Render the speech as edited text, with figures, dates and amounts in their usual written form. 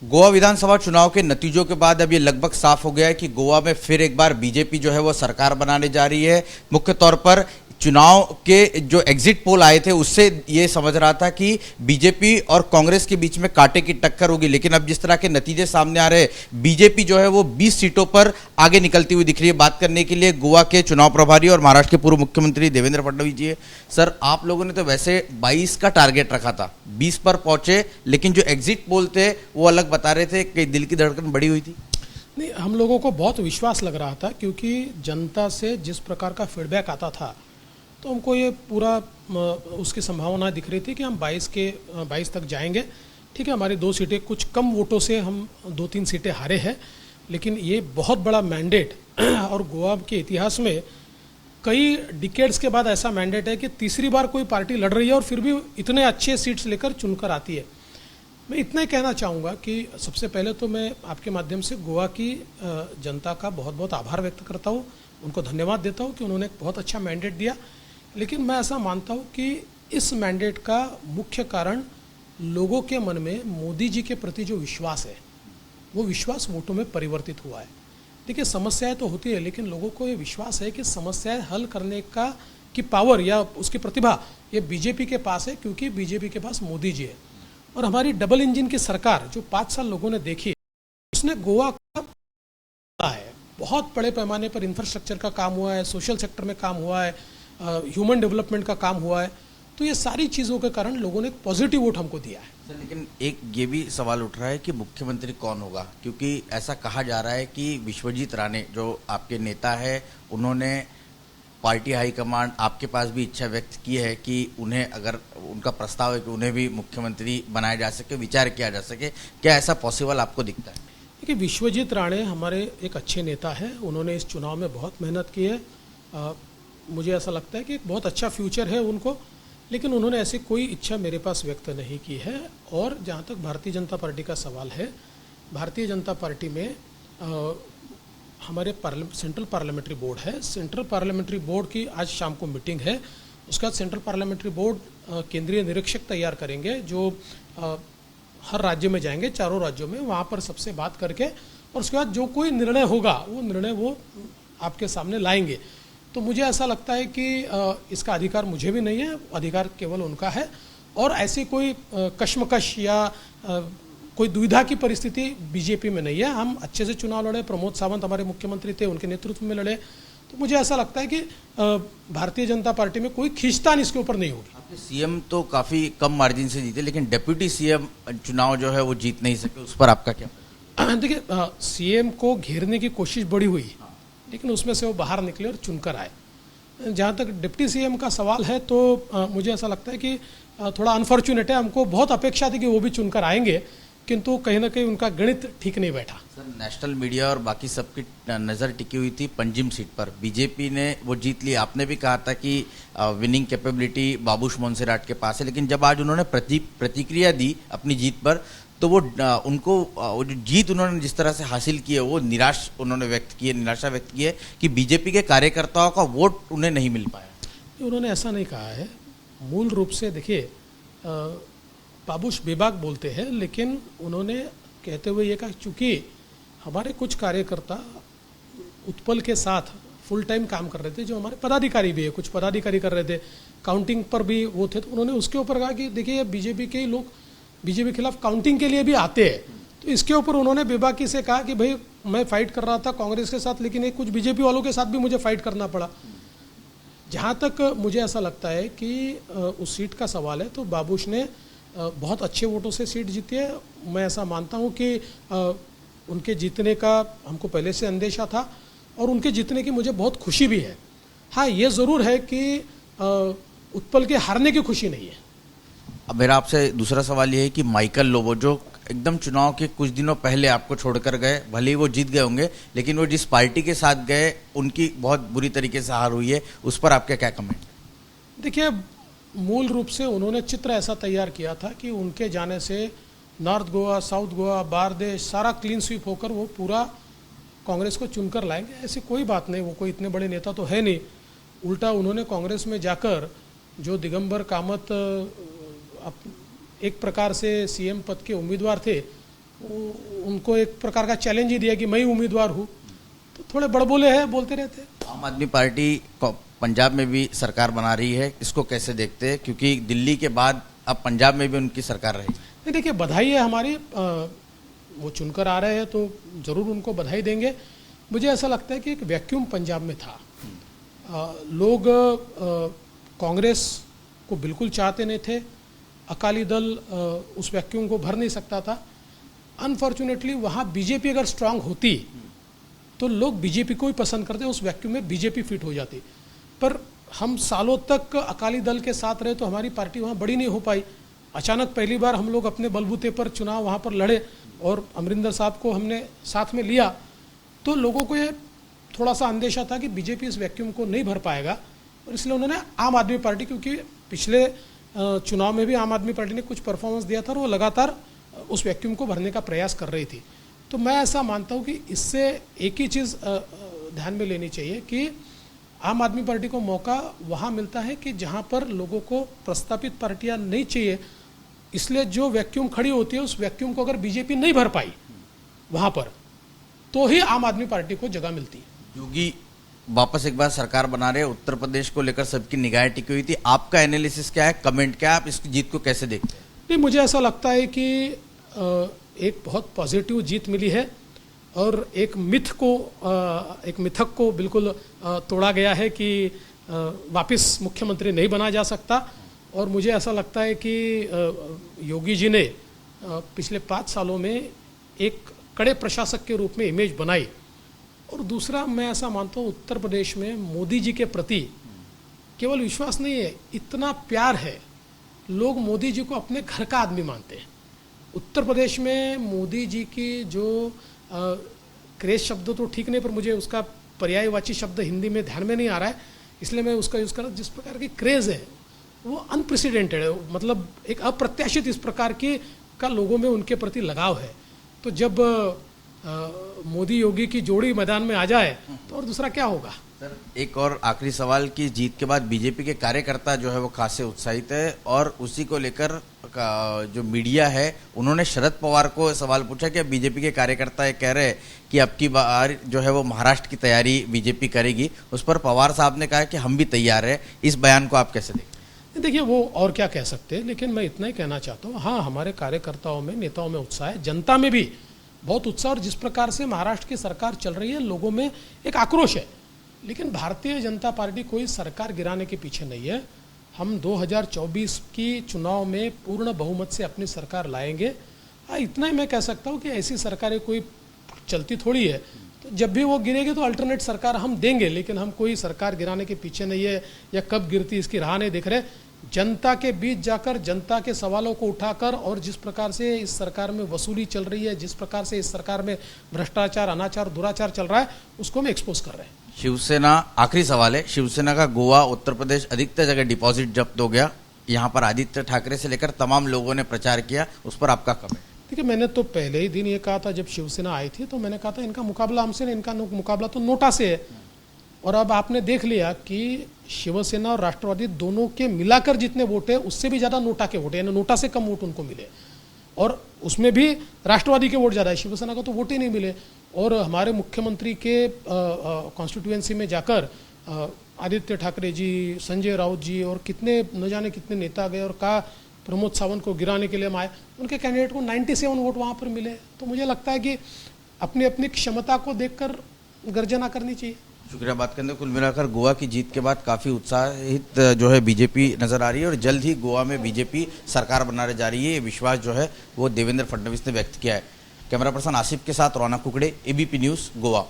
गोवा विधानसभा चुनाव के नतीजों के बाद अब ये लगभग साफ हो गया है कि गोवा में फिर एक बार बीजेपी जो है वो सरकार बनाने जा रही है। मुख्य तौर पर चुनाव के जो एग्जिट पोल आए थे उससे ये समझ रहा था कि बीजेपी और कांग्रेस के बीच में कांटे की टक्कर होगी, लेकिन अब जिस तरह के नतीजे सामने आ रहे हैं, बीजेपी जो है वो 20 सीटों पर आगे निकलती हुई दिख रही है। बात करने के लिए गोवा के चुनाव प्रभारी और महाराष्ट्र के पूर्व मुख्यमंत्री देवेंद्र फडणवीस जी है। सर, आप लोगों ने तो वैसे 22 का टारगेट रखा था, 20 पर पहुंचे, लेकिन जो एग्जिट पोल थे वो अलग बता रहे थे कि दिल की धड़कन बढ़ी हुई थी। नहीं, हम लोगों को बहुत विश्वास लग रहा था क्योंकि जनता से जिस प्रकार का फीडबैक आता था तो हमको ये पूरा उसकी संभावना दिख रही थी कि हम 22 तक जाएंगे। ठीक है, हमारी 2 सीटें कुछ कम वोटों से हम 2-3 सीटें हारे हैं, लेकिन ये बहुत बड़ा मैंडेट और गोवा के इतिहास में कई डिकेड्स के बाद ऐसा मैंडेट है कि तीसरी बार कोई पार्टी लड़ रही है और फिर भी इतने अच्छे सीट्स लेकर चुनकर आती है। मैं इतना ही कहना चाहूँगा कि सबसे पहले तो मैं आपके माध्यम से गोवा की जनता का बहुत बहुत आभार व्यक्त करता हूँ, उनको धन्यवाद देता हूँ कि उन्होंने एक बहुत अच्छा मैंडेट दिया। लेकिन मैं ऐसा मानता हूँ कि इस मैंडेट का मुख्य कारण लोगों के मन में मोदी जी के प्रति जो विश्वास है, वो विश्वास वोटों में परिवर्तित हुआ है। देखिए, समस्याएं तो होती है, लेकिन लोगों को ये विश्वास है कि समस्याएं हल करने की पावर या उसकी प्रतिभा ये बीजेपी के पास है, क्योंकि बीजेपी के पास मोदी जी है। और हमारी डबल इंजन की सरकार जो 5 साल लोगों ने देखी, उसने गोवा का है बहुत बड़े पैमाने पर इंफ्रास्ट्रक्चर का काम हुआ है, सोशल सेक्टर में काम हुआ है, ह्यूमन डेवलपमेंट का काम हुआ है। तो ये सारी चीज़ों के कारण लोगों ने एक पॉजिटिव वोट हमको दिया है। सर, लेकिन एक ये भी सवाल उठ रहा है कि मुख्यमंत्री कौन होगा, क्योंकि ऐसा कहा जा रहा है कि विश्वजीत राणे जो आपके नेता है, उन्होंने पार्टी हाईकमांड आपके पास भी इच्छा व्यक्त की है कि उन्हें, अगर उनका प्रस्ताव है कि उन्हें भी मुख्यमंत्री बनाया जा सके, विचार किया जा सके। क्या ऐसा पॉसिबल आपको दिखता है? देखिए, विश्वजीत राणे हमारे एक अच्छे नेता है, उन्होंने इस चुनाव में बहुत मेहनत की है। मुझे ऐसा लगता है कि एक बहुत अच्छा फ्यूचर है उनको, लेकिन उन्होंने ऐसी कोई इच्छा मेरे पास व्यक्त नहीं की है। और जहाँ तक भारतीय जनता पार्टी का सवाल है, भारतीय जनता पार्टी में हमारे सेंट्रल पार्लियामेंट्री बोर्ड है। सेंट्रल पार्लियामेंट्री बोर्ड की आज शाम को मीटिंग है। उसके बाद सेंट्रल पार्लियामेंट्री बोर्ड केंद्रीय निरीक्षक तैयार करेंगे जो हर राज्य में जाएंगे, 4 राज्यों में, वहाँ पर सबसे बात करके और उसके बाद जो कोई निर्णय होगा वो निर्णय वो आपके सामने लाएंगे। तो मुझे ऐसा लगता है कि इसका अधिकार मुझे भी नहीं है, अधिकार केवल उनका है। और ऐसी कोई कश्मकश या कोई दुविधा की परिस्थिति बीजेपी में नहीं है। हम अच्छे से चुनाव लड़े, प्रमोद सावंत हमारे मुख्यमंत्री थे, उनके नेतृत्व में लड़े। तो मुझे ऐसा लगता है कि भारतीय जनता पार्टी में कोई खींचतान इसके ऊपर नहीं होगी। आपके सीएम तो काफी कम मार्जिन से जीते, लेकिन डिप्टी सीएम चुनाव जो है वो जीत नहीं सके, उस पर आपका क्या? देखिए, सीएम को घेरने की कोशिश बड़ी हुई, लेकिन उसमें से वो बाहर निकले और चुनकर आए। जहाँ तक डिप्टी सीएम का सवाल है तो मुझे ऐसा लगता है कि थोड़ा अनफॉर्चुनेट है। हमको बहुत अपेक्षा थी कि वो भी चुनकर आएंगे, किंतु कहीं ना कहीं उनका गणित ठीक नहीं बैठा। सर, नेशनल मीडिया और बाकी सबकी नज़र टिकी हुई थी पंजिम सीट पर, बीजेपी ने वो जीत ली। आपने भी कहा था कि विनिंग कैपेबिलिटी बाबूश मोन्सेराट के पास है, लेकिन जब आज उन्होंने प्रतिक्रिया दी अपनी जीत पर, तो वो उनको वो जो जीत उन्होंने जिस तरह से हासिल की है, वो निराशा व्यक्त की है कि बीजेपी के कार्यकर्ताओं का वोट उन्हें नहीं मिल पाया। उन्होंने ऐसा नहीं कहा है। मूल रूप से देखिए, बाबूश बेबाक बोलते हैं, लेकिन उन्होंने कहते हुए ये कहा, चूँकि हमारे कुछ कार्यकर्ता उत्पल के साथ फुल टाइम काम कर रहे थे, जो हमारे पदाधिकारी भी है, कुछ पदाधिकारी कर रहे थे, काउंटिंग पर भी वो थे, तो उन्होंने उसके ऊपर कहा कि देखिए, बीजेपी के लोग बीजेपी के खिलाफ काउंटिंग के लिए भी आते हैं। तो इसके ऊपर उन्होंने बेबाकी से कहा कि भाई, मैं फाइट कर रहा था कांग्रेस के साथ, लेकिन कुछ बीजेपी वालों के साथ भी मुझे फाइट करना पड़ा। जहाँ तक मुझे ऐसा लगता है कि उस सीट का सवाल है, तो बाबूश ने बहुत अच्छे वोटों से सीट जीती है। मैं ऐसा मानता हूँ कि उनके जीतने का हमको पहले से अंदेशा था और उनके जीतने की मुझे बहुत खुशी भी है। हाँ, ये ज़रूर है कि उत्पल के हारने की खुशी नहीं है। अब मेरा आपसे दूसरा सवाल ये है कि माइकल लोबो, जो एकदम चुनाव के कुछ दिनों पहले आपको छोड़कर गए, भले ही वो जीत गए होंगे, लेकिन वो जिस पार्टी के साथ गए उनकी बहुत बुरी तरीके से हार हुई है, उस पर आपका क्या कमेंट? देखिए, मूल रूप से उन्होंने चित्र ऐसा तैयार किया था कि उनके जाने से नॉर्थ गोवा, साउथ गोवा, बारदेश सारा क्लीन स्वीप होकर वो पूरा कांग्रेस को चुनकर लाएंगे। ऐसी कोई बात नहीं, वो कोई इतने बड़े नेता तो है नहीं। उल्टा उन्होंने कांग्रेस में जाकर जो दिगंबर कामत एक प्रकार से सीएम पद के उम्मीदवार थे, उनको एक प्रकार का चैलेंज ही दिया कि मैं ही उम्मीदवार हूँ, तो थोड़े बड़बोले हैं, बोलते रहते हैं। आम आदमी पार्टी पंजाब में भी सरकार बना रही है, इसको कैसे देखते हैं, क्योंकि दिल्ली के बाद अब पंजाब में भी उनकी सरकार रहेगी? नहीं, देखिए, बधाई है हमारी, वो चुनकर आ रहे हैं तो ज़रूर उनको बधाई देंगे। मुझे ऐसा लगता है कि एक वैक्यूम पंजाब में था। लोग कांग्रेस को बिल्कुल चाहते नहीं थे, अकाली दल उस वैक्यूम को भर नहीं सकता था। अनफॉर्चुनेटली वहाँ बीजेपी अगर स्ट्रांग होती तो लोग बीजेपी को ही पसंद करते, उस वैक्यूम में बीजेपी फिट हो जाती। पर हम सालों तक अकाली दल के साथ रहे तो हमारी पार्टी वहाँ बड़ी नहीं हो पाई। अचानक पहली बार हम लोग अपने बलबूते पर चुनाव वहाँ पर लड़े और अमरिंदर साहब को हमने साथ में लिया, तो लोगों को ये थोड़ा सा अंदेशा था कि बीजेपी इस वैक्यूम को नहीं भर पाएगा, और इसलिए उन्होंने आम आदमी पार्टी, क्योंकि पिछले चुनाव में भी आम आदमी पार्टी ने कुछ परफॉर्मेंस दिया था और वो लगातार उस वैक्यूम को भरने का प्रयास कर रही थी। तो मैं ऐसा मानता हूँ कि इससे एक ही चीज़ ध्यान में लेनी चाहिए कि आम आदमी पार्टी को मौका वहाँ मिलता है कि जहाँ पर लोगों को प्रस्तापित पार्टियाँ नहीं चाहिए, इसलिए जो वैक्यूम खड़ी होती है उस वैक्यूम को अगर बीजेपी नहीं भर पाई वहाँ पर, तो ही आम आदमी पार्टी को जगह मिलती है। योगी वापस एक बार सरकार बना रहे, उत्तर प्रदेश को लेकर सबकी निगाहें टिकी हुई थी, आपका एनालिसिस क्या है, कमेंट क्या है, आप इसकी जीत को कैसे देखते हैं? नहीं, मुझे ऐसा लगता है कि एक बहुत पॉजिटिव जीत मिली है और एक मिथक को बिल्कुल तोड़ा गया है कि वापस मुख्यमंत्री नहीं बना जा सकता। और मुझे ऐसा लगता है कि योगी जी ने पिछले 5 सालों में एक कड़े प्रशासक के रूप में इमेज बनाई। और दूसरा, मैं ऐसा मानता हूँ उत्तर प्रदेश में मोदी जी के प्रति केवल विश्वास नहीं है, इतना प्यार है, लोग मोदी जी को अपने घर का आदमी मानते हैं। उत्तर प्रदेश में मोदी जी की जो क्रेज शब्द तो ठीक नहीं, पर मुझे उसका पर्यायवाची शब्द हिंदी में ध्यान में नहीं आ रहा है, इसलिए मैं उसका यूज़ कर रहा हूँ। जिस प्रकार की क्रेज़ है वो अनप्रेसिडेंटेड है, मतलब एक अप्रत्याशित इस प्रकार की का लोगों में उनके प्रति लगाव है। तो जब मोदी योगी की जोड़ी मैदान में आ जाए तो और दूसरा क्या होगा। सर, एक और आखिरी सवाल की जीत के बाद बीजेपी के कार्यकर्ता जो है वो खासे उत्साहित है, और उसी को लेकर जो मीडिया है उन्होंने शरद पवार को सवाल पूछा कि अब बीजेपी के कार्यकर्ता ये कह रहे हैं कि अब की बार जो है वो महाराष्ट्र की तैयारी बीजेपी करेगी। उस पर पवार साहब ने कहा कि हम भी तैयार हैं। इस बयान को आप कैसे देखते हैं? देखिए, वो और क्या कह सकते हैं, लेकिन मैं इतना ही कहना चाहता हूँ, हाँ, हमारे कार्यकर्ताओं में, नेताओं में उत्साह है, जनता में भी बहुत उत्साह, और जिस प्रकार से महाराष्ट्र की सरकार चल रही है लोगों में एक आक्रोश है। लेकिन भारतीय जनता पार्टी कोई सरकार गिराने के पीछे नहीं है। हम 2024 की चुनाव में पूर्ण बहुमत से अपनी सरकार लाएंगे। हाँ, इतना ही मैं कह सकता हूँ कि ऐसी सरकारें कोई चलती थोड़ी है, तो जब भी वो गिरेगी तो अल्टरनेट सरकार हम देंगे, लेकिन हम कोई सरकार गिराने के पीछे नहीं है या कब गिरती इसकी राह नहीं देख रहे। जनता के बीच जाकर, जनता के सवालों को उठाकर, और जिस प्रकार से इस सरकार में वसूली चल रही है, जिस प्रकार से इस सरकार में भ्रष्टाचार, अनाचार, दुराचार चल रहा है, उसको हम एक्सपोज कर रहे हैं। शिवसेना, आखिरी सवाल है, शिवसेना का गोवा, उत्तर प्रदेश अधिकतर जगह डिपॉजिट जब्त हो गया। यहाँ पर आदित्य ठाकरे से लेकर तमाम लोगों ने प्रचार किया, उस पर आपका कमेंट? देखिए, मैंने तो पहले ही दिन ये कहा था, जब शिवसेना आई थी तो मैंने कहा था इनका मुकाबला हमसे नहीं, इनका मुकाबला तो नोटा से है। और अब आपने देख लिया कि शिवसेना और राष्ट्रवादी दोनों के मिलाकर जितने वोट है उससे भी ज़्यादा नोटा के वोट है, यानी नोटा से कम वोट उनको मिले, और उसमें भी राष्ट्रवादी के वोट ज़्यादा है, शिवसेना को तो वोट ही नहीं मिले। और हमारे मुख्यमंत्री के कॉन्स्टिट्यूएंसी में जाकर आदित्य ठाकरे जी, संजय राउत जी और कितने न जाने कितने नेता गए और कहा प्रमोद सावंत को गिराने के लिए हम आए, उनके कैंडिडेट को 97 वोट वहाँ पर मिले। तो मुझे लगता है कि अपनी अपनी क्षमता को देखकर गर्जना करनी चाहिए। शुक्रिया बात करने। कुल मिलाकर गोवा की जीत के बाद काफी उत्साहित जो है बीजेपी नजर आ रही है, और जल्द ही गोवा में बीजेपी सरकार बनाने जा रही है, ये विश्वास जो है वो देवेंद्र फडणवीस ने व्यक्त किया है। कैमरा पर्सन आसिफ के साथ रौनक कुकड़े, एबीपी न्यूज, गोवा।